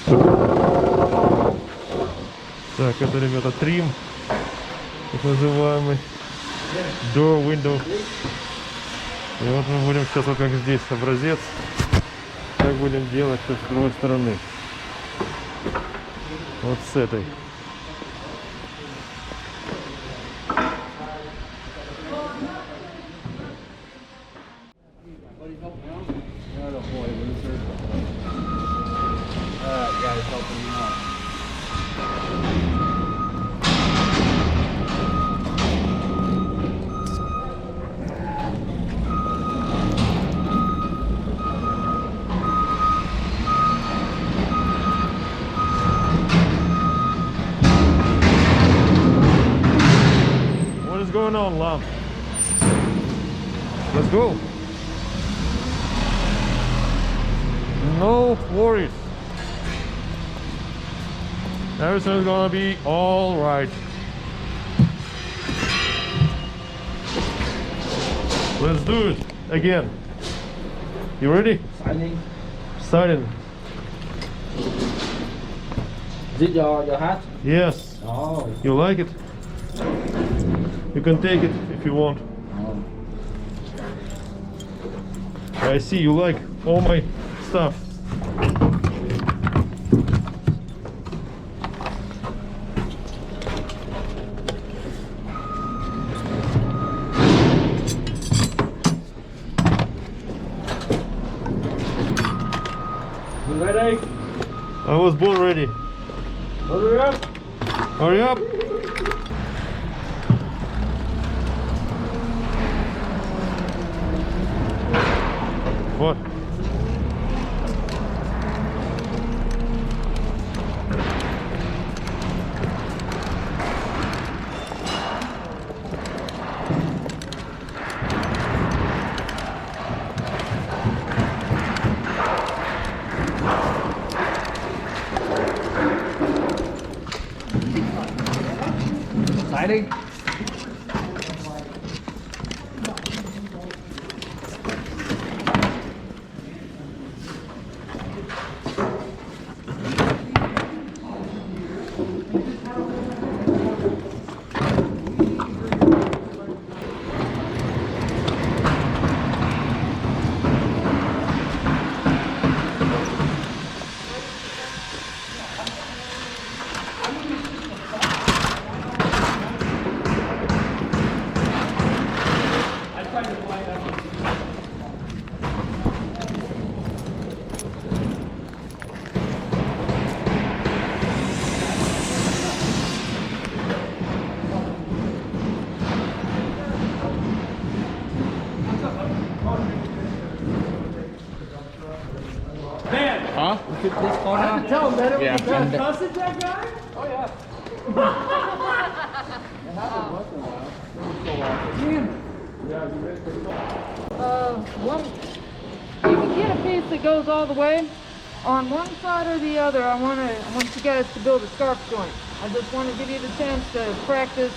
Так, это, ребята, трим, так называемый door window. И вот мы будем сейчас, вот как здесь образец, так будем делать с другой стороны. Вот с этой. What's going on, Lam? Let's go. No worries. Everything's gonna be all right. Let's do it again. You ready? Signing. Starting. Is it your hat? Yes. Oh. You like it? You can take it if you want. Oh. I see you like all my stuff. You ready? I was born ready. Hurry up. Hurry up. What? Signing. Huh? This corner. I can tell better Yeah. when you cussing that guy. Oh yeah. You can get a piece that goes all the way. On one side or the other, I want you guys to build a scarf joint. I just want to give you the chance to practice,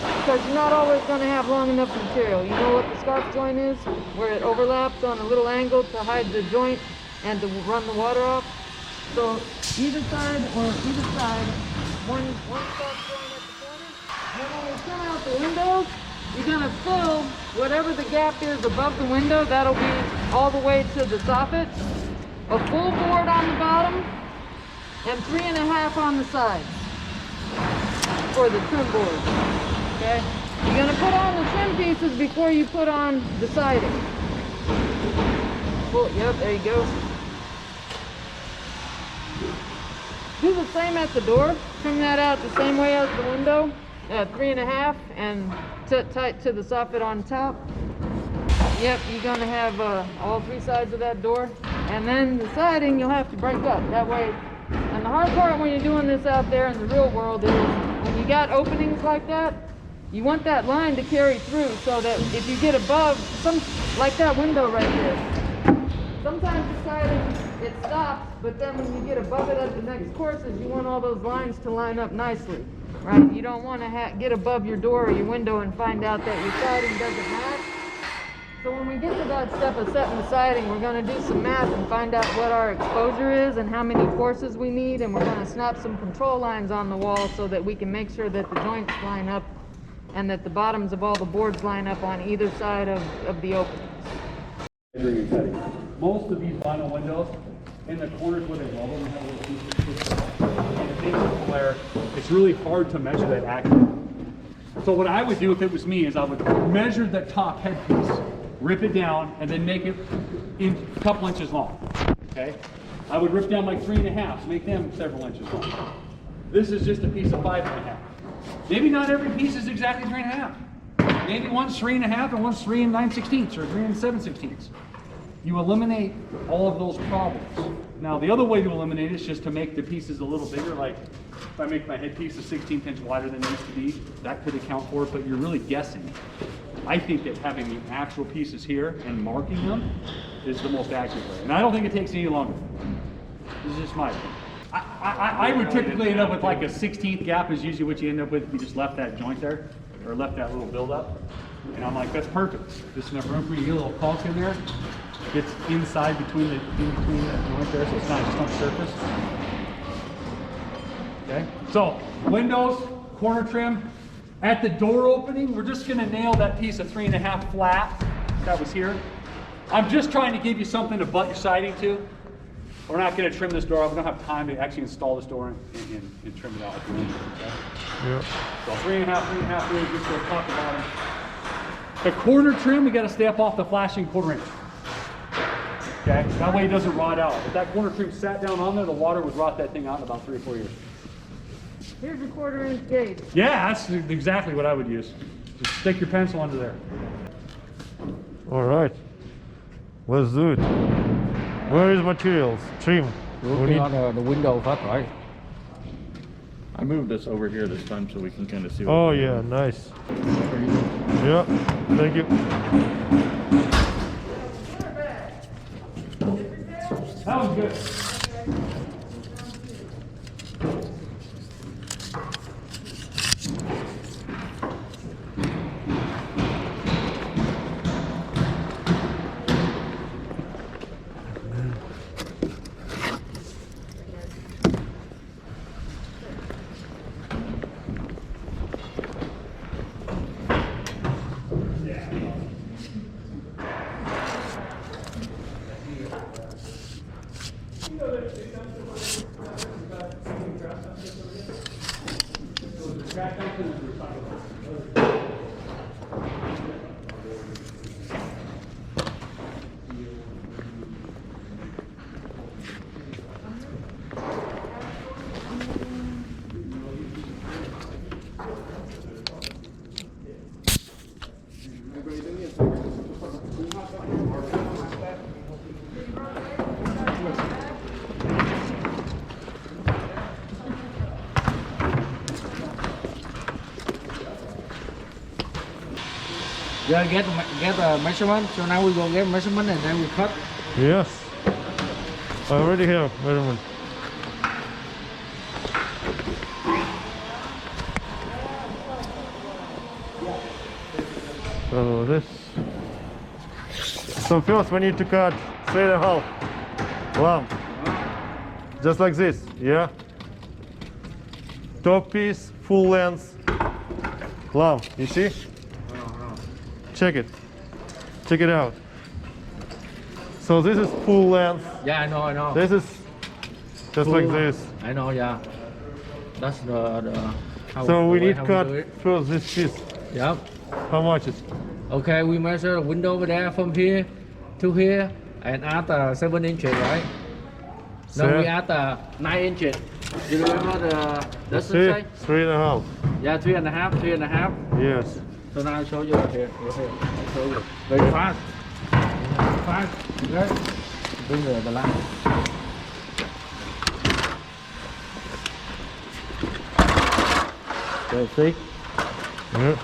because you're not always going to have long enough material. You know what the scarf joint is? Where it overlaps on a little angle to hide the joint and to run the water off. So either side, one scarf joint at the corner. Then when we come out the windows, you're going to fill whatever the gap is above the window. That'll be all the way to the soffit. A full board on the bottom and 3.5 on the sides for the trim board. Okay? You're going to put on the trim pieces before you put on the siding. Cool. Yep, there you go. Do the same at the door. Trim that out the same way as the window. 3.5 and tight to the soffit on top. Yep, you're going to have all 3 sides of that door. And then the siding you'll have to break up. That way, and the hard part when you're doing this out there in the real world is when you got openings like that, you want that line to carry through so that if you get above, like that window right there, sometimes the siding, it stops, but then when you get above it at the next courses, you want all those lines to line up nicely, right? You don't want to get above your door or your window and find out that your siding doesn't match. So when we get to that step of setting the siding, we're going to do some math and find out what our exposure is and how many forces we need, and we're going to snap some control lines on the wall so that we can make sure that the joints line up and that the bottoms of all the boards line up on either side of the openings. Most of these vinyl windows, in the corners where they weld them, have little pieces. And the thing is where it's really hard to measure that accurately. So what I would do if it was me is I would measure the top headpiece, rip it down, and then make it a couple inches long. Okay? I would rip down like 3.5, make them several inches long. This is just a piece of 5.5. Maybe not every piece is exactly 3.5. Maybe one's 3.5 and one's 3 9/16 or 3 7/16. You eliminate all of those problems. Now the other way to eliminate it is just to make the pieces a little bigger. Like if I make my headpiece a 16th inch wider than it needs to be, that could account for it, but you're really guessing. I think that having the actual pieces here and marking them is the most accurate way. And I don't think it takes any longer. This is just my opinion. I would typically end up with like a 16th gap is usually what you end up with if you just left that joint there, or left that little build up. And I'm like, that's perfect. Just enough room for you to get a little caulk in there. It's inside between the joint there, so it's not just on surface. Okay, so windows, corner trim. At the door opening, we're just gonna nail that piece of 3.5 flat that was here. I'm just trying to give you something to butt your siding to. We're not gonna trim this door off. We don't have time to actually install this door and trim it out at the window, okay? Yeah. So 3.5 really just go top to bottom. The quarter trim, we gotta stay up off the flashing 1/4 inch. Okay, that way it doesn't rot out. If that corner trim sat down on there, the water would rot that thing out in about 3 or 4 years. Here's your 1/4 inch gauge. Yeah, that's exactly what I would use. Just stick your pencil under there. All right. Let's do it. Where is materials? Trim. We Working need- on the window first, right? I moved this over here this time so we can kind of see. Oh yeah, nice. Yeah, thank you. That was good. Yeah, get a measurement. So now we go get measurement and then we cut. Yes. I already have measurement. So this. So first we need to cut 3.5 lamp. Just like this, yeah? Top piece, full length lamp, you see? Check it. Check it out. So this is full length. Yeah, I know. This is just like this. I know, yeah. That's the how, So we the way need how cut do it. first this piece. Yep. How much is? Okay, we measure the window over there from here to here and add 7 inches, right? Now we add 9 inches. You remember the that's the say? 3.5. Yeah, 3.5. Yes. So now I'll show you here. I'll show you. Very fast. Fast. Okay. Bring the line. Okay, see? Yeah.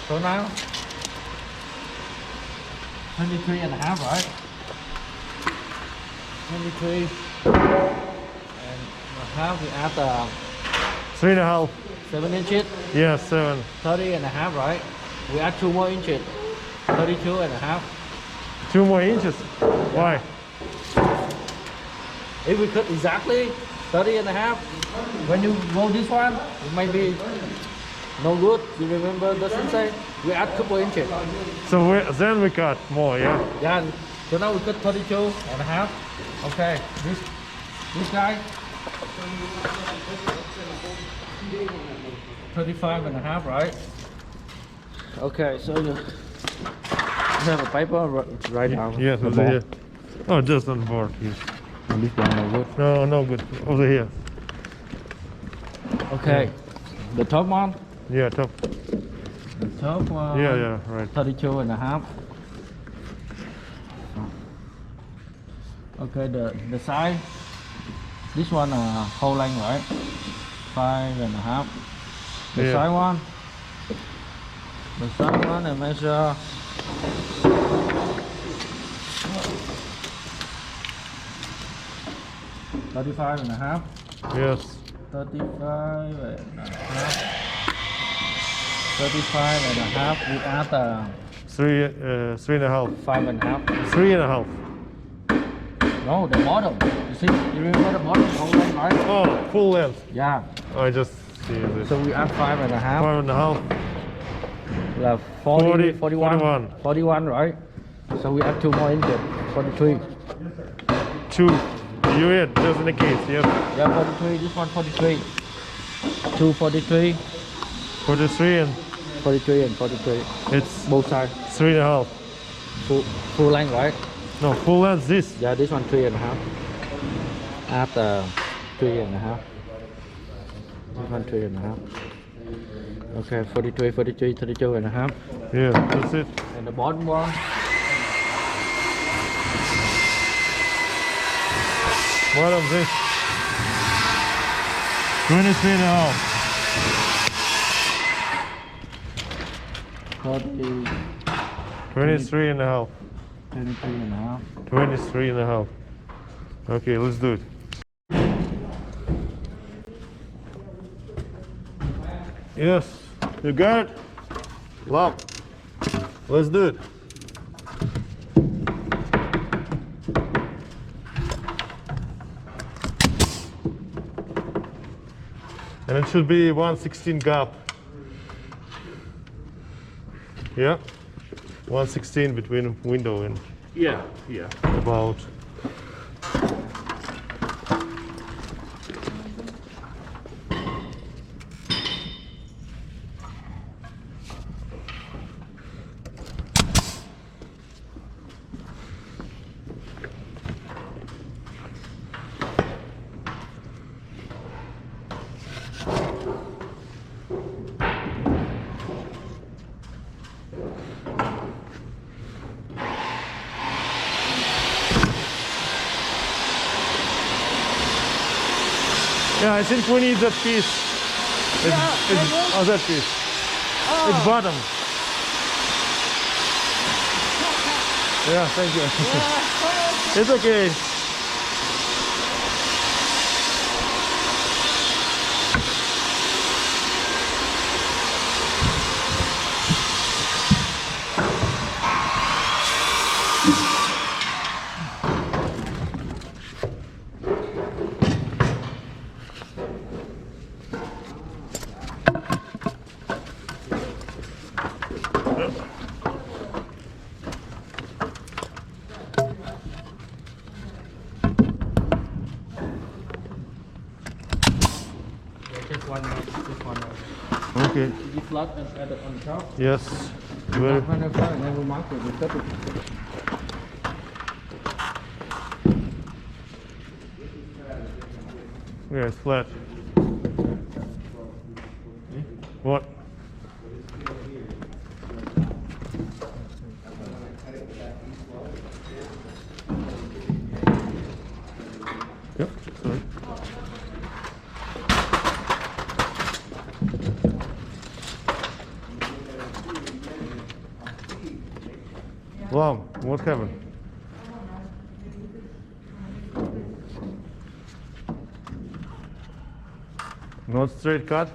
So now 23.5, right? 23 and a half. We add 3.5. 7 inches. Yes, 7. 30.5, right? We add 2 more inches. 32 and a half. 2 more inches. Why? If we cut exactly 30 and a half, when you go this one, it might be no good. You remember doesn't say we add couple inches. So then we cut more, yeah? Yeah. So now we cut 32 and a half. Okay. This guy 35 and a half, right? Okay. So you have a paper right now. Yes, The over ball. here. Oh, just on the board. Yes. And this one no good. No, no good. Over here. Okay. The top one. Yeah, top. The top one. Yeah, right. 32 and a half. Okay, the side. This one whole length, right? 5 and a half. The Yeah. side one. The side one I measure 35 and a half. Yes. 35 and a half. 35 and a half. We add 3.5. 5 and a half. 3.5. No, the bottom. You see, you remember the bottom whole length, right? Oh, full length. Yeah. I just see this. So we add 5 and a half. 5.5. We have 40, 41. 41, right? So we add 2 more inches. 43. 2. You hit, just in the case, yep. Yeah, 43. This one 43. 2 43. 43 and 43 and 43. it's Both sides. 3.5. Full length, right? No, full length this. Yeah, this one 3 and a half. Add 3 and a half. This one 3 and a half. Okay, 43, 43, 32 and a half. Yeah, that's it. And the bottom one. Bottom this. 23.5. 30, 23.5. 33 and a half. 23.5. Okay, let's do it. Yes, you got it? Love. Let's do it. And it should be 1/16 gap. Yeah? 1/16 between window and Yeah. about. Yeah, I think we need that piece. That piece. It's bottom. Yeah, thank you. It's okay. Just one more. Just one more. Okay. You flat and add it on top. Yes. Very. And then we mark it. We cut it. Yeah, it's flat. What? Yep, sorry. Wow, what happened? Not straight cut?